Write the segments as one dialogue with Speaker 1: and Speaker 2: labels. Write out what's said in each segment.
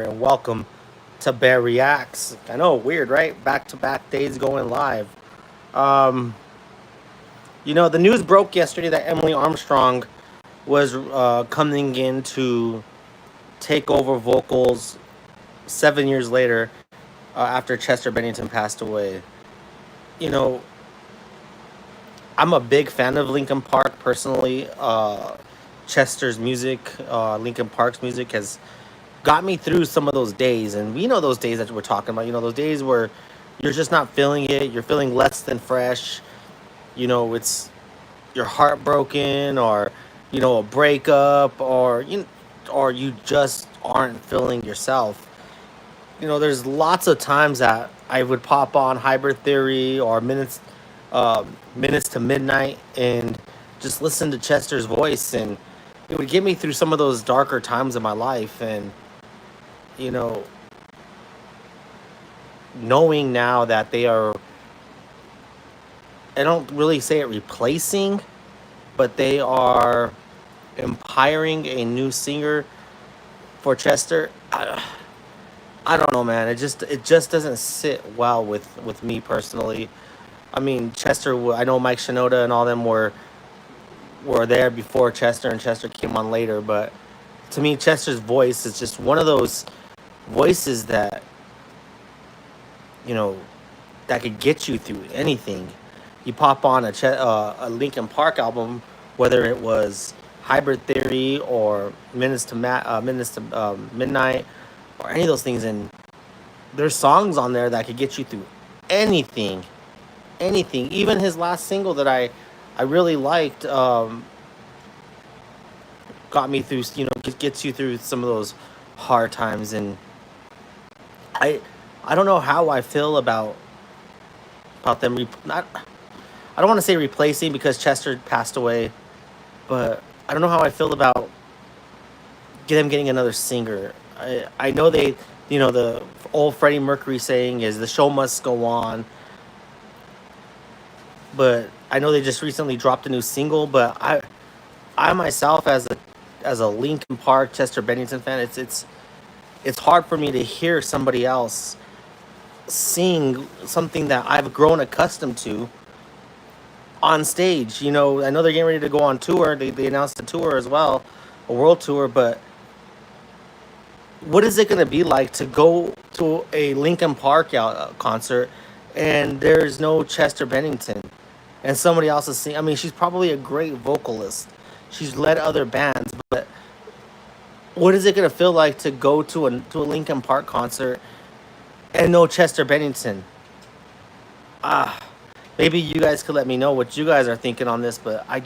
Speaker 1: and welcome to Bear Reacts. I know, weird, right? Back to back days going live. Um, the news broke yesterday that Emily Armstrong was coming in to take over vocals 7 years later after Chester Bennington passed away. You know, I'm a big fan of Linkin Park personally. Chester's music, Linkin Park's music has got me through some of those days. And we know those days that we're talking about, those days where you're just not feeling it, you're feeling less than fresh, it's you're heartbroken or, a breakup or or you just aren't feeling yourself. There's lots of times that I would pop on Hybrid Theory or Minutes to Midnight and just listen to Chester's voice, and it would get me through some of those darker times in my life. And you know, knowing now that they are, I don't really say it replacing, but they are hiring a new singer for Chester. I don't know, man. It just doesn't sit well with me personally. I mean, Chester. I know Mike Shinoda and all them were there before Chester, and Chester came on later. But to me, Chester's voice is just one of those voices that you know that could get you through anything. You pop on a Linkin Park album, whether it was Hybrid Theory or Minutes to Midnight, or any of those things, and there's songs on there that could get you through anything, anything. Even his last single that I really liked, got me through. Gets you through some of those hard times, and I I don't know how I feel about them. Not, I don't want to say replacing because Chester passed away, but I don't know how I feel about them getting another singer. I know they, the old Freddie Mercury saying is the show must go on, but I know they just recently dropped a new single. But I myself, as a Linkin Park Chester Bennington fan, it's hard for me to hear somebody else sing something that I've grown accustomed to on stage. I know they're getting ready to go on tour. They announced a tour as well, a world tour. But what is it going to be like to go to a Linkin Park concert and there's no Chester Bennington and somebody else is singing? I mean, she's probably a great vocalist. She's led other bands, but what is it going to feel like to go to a Linkin Park concert and no Chester Bennington? Ah, maybe you guys could let me know what you guys are thinking on this, but I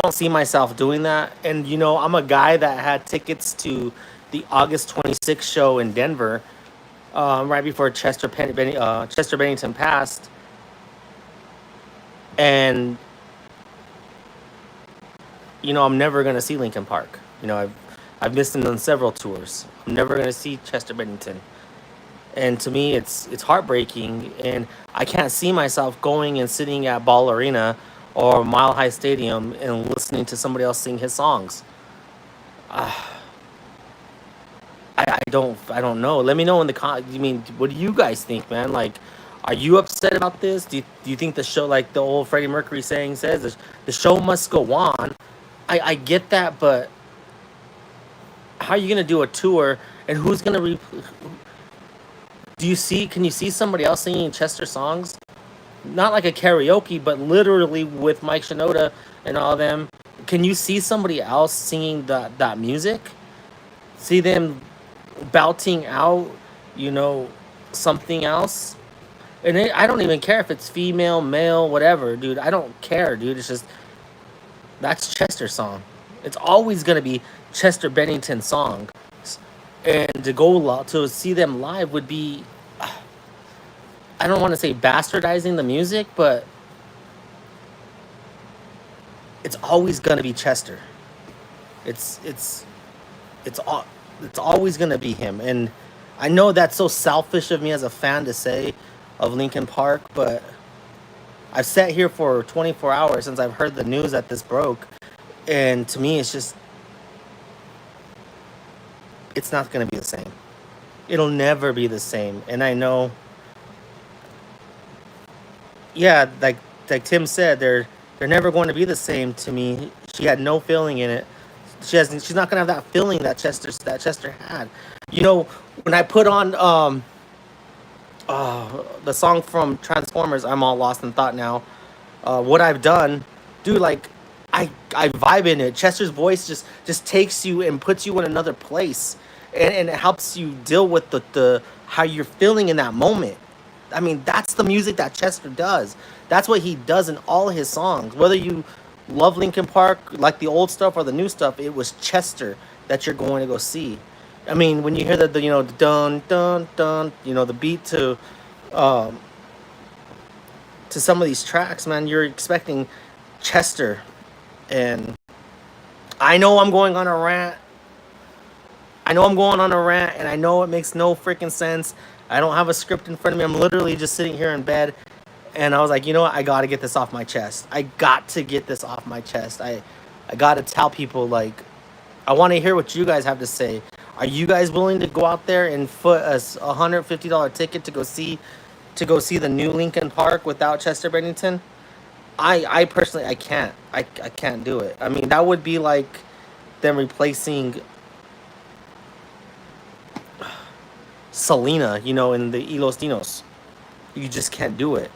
Speaker 1: don't see myself doing that. And I'm a guy that had tickets to the August 26th show in Denver, right before Chester Bennington passed, and I'm never gonna see Linkin Park. I've missed them on several tours. I'm never gonna see Chester Bennington, and to me, it's heartbreaking. And I can't see myself going and sitting at Ball Arena or Mile High Stadium and listening to somebody else sing his songs. I don't know. Let me know in the I mean, what do you guys think, man? Like, are you upset about this? Do you think the show, like the old Freddie Mercury saying says, the show must go on? I get that, but how are you gonna do a tour and who's gonna can you see somebody else singing Chester songs? Not like a karaoke, but literally with Mike Shinoda and all them. Can you see somebody else singing that music? See them belting out, you know, something else? And I don't even care if it's female, male, whatever, dude. I don't care, dude. It's just that's Chester's song. It's always gonna be Chester Bennington's song. And to see them live would be, I don't want to say bastardizing the music, but it's always gonna be Chester. It's it's it's all it's always gonna be him. And I know that's so selfish of me as a fan to say of Linkin Park, but I've sat here for 24 hours since I've heard the news that this broke, and to me, it's just it's not going to be the same. It'll never be the same. And I know, yeah, like Tim said, they're never going to be the same to me. She had no feeling in it. She's not gonna have that feeling that Chester had. You know, when I put on the song from Transformers, I'm all lost in thought now. What I've done, dude, like I vibe in it. Chester's voice just takes you and puts you in another place, and it helps you deal with the how you're feeling in that moment. I mean, that's the music that Chester does. That's what he does in all his songs. Whether you love Linkin Park, like the old stuff or the new stuff, it was Chester that you're going to go see. I mean, when you hear the you know the dun dun dun, you know the beat um, to some of these tracks, man, you're expecting Chester. And I know I'm going on a rant. I know I'm going on a rant, and I know it makes no freaking sense. I don't have a script in front of me. I'm literally just sitting here in bed, and I was like, you know what? I got to get this off my chest. I got to get this off my chest. I got to tell people, like, I want to hear what you guys have to say. Are you guys willing to go out there and foot a $150 ticket to go see the new Linkin Park without Chester Bennington? I personally I can't. I can't do it. I mean, that would be like them replacing Selena, you know, in the Los Dinos. You just can't do it.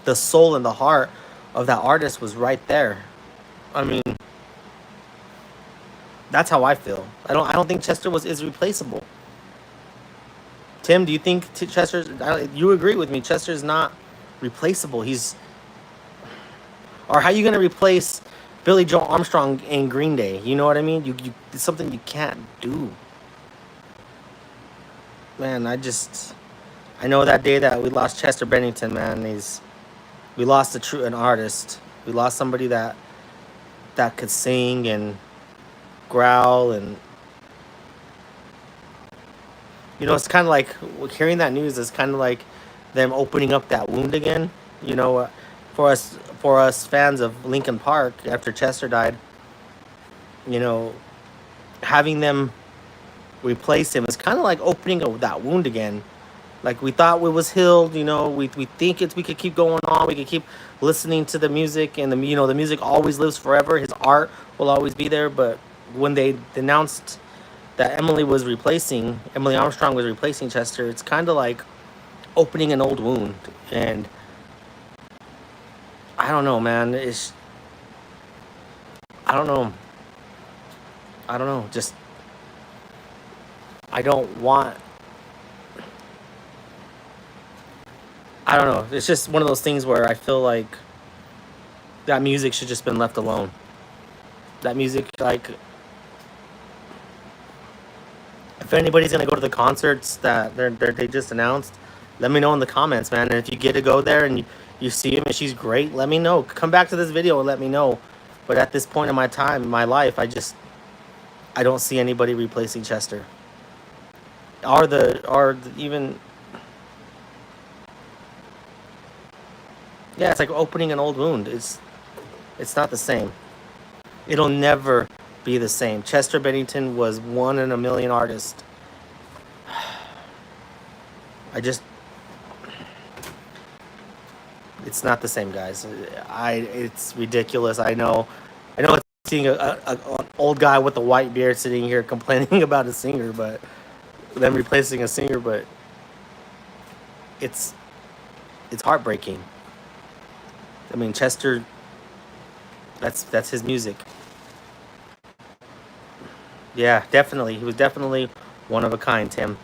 Speaker 1: The soul and the heart of that artist was right there. I mean, that's how I feel. I don't think Chester was is replaceable. Tim, do you think Chester's? You agree with me? Chester's not replaceable. He's or how you gonna replace Billy Joe Armstrong in Green Day? You know what I mean? You it's something you can't do. Man, I know that day that we lost Chester Bennington, man. We lost an artist. We lost somebody that could sing and growl, and you know, it's kind of like hearing that news is kind of like them opening up that wound again. You know, for us fans of Linkin Park after Chester died, you know, having them replace him is kind of like opening that wound again. Like we thought it was healed, you know. We think we could keep going on. We could keep listening to the music, and the music always lives forever. His art will always be there. But when they announced that Emily Armstrong was replacing Chester, it's kind of like opening an old wound. And I don't know, man. I don't know. I don't know. Just I don't want. I don't know. It's just one of those things where I feel like that music should just been left alone. That music, like, if anybody's gonna go to the concerts that they just announced, let me know in the comments, man. And if you get to go there and you see him and she's great, let me know. Come back to this video and let me know. But at this point in my life, I don't see anybody replacing Chester. Even. Yeah, it's like opening an old wound. It's not the same. It'll never be the same. Chester Bennington was one in a million artist. It's not the same, guys. It's ridiculous. I know it's seeing an old guy with a white beard sitting here complaining about a singer, but them replacing a singer, but it's heartbreaking. I mean, Chester, that's his music. Yeah, definitely. He was definitely one of a kind, Tim.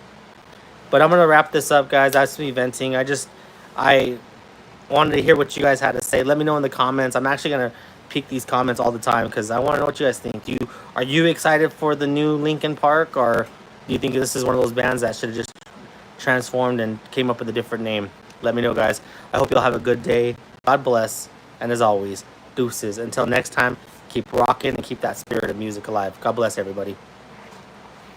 Speaker 1: But I'm going to wrap this up, guys. That's me venting. I wanted to hear what you guys had to say. Let me know in the comments. I'm actually going to peek these comments all the time because I want to know what you guys think. Are you excited for the new Linkin Park, or do you think this is one of those bands that should have just transformed and came up with a different name? Let me know, guys. I hope you'll have a good day. God bless. And as always, deuces. Until next time, keep rocking and keep that spirit of music alive. God bless everybody.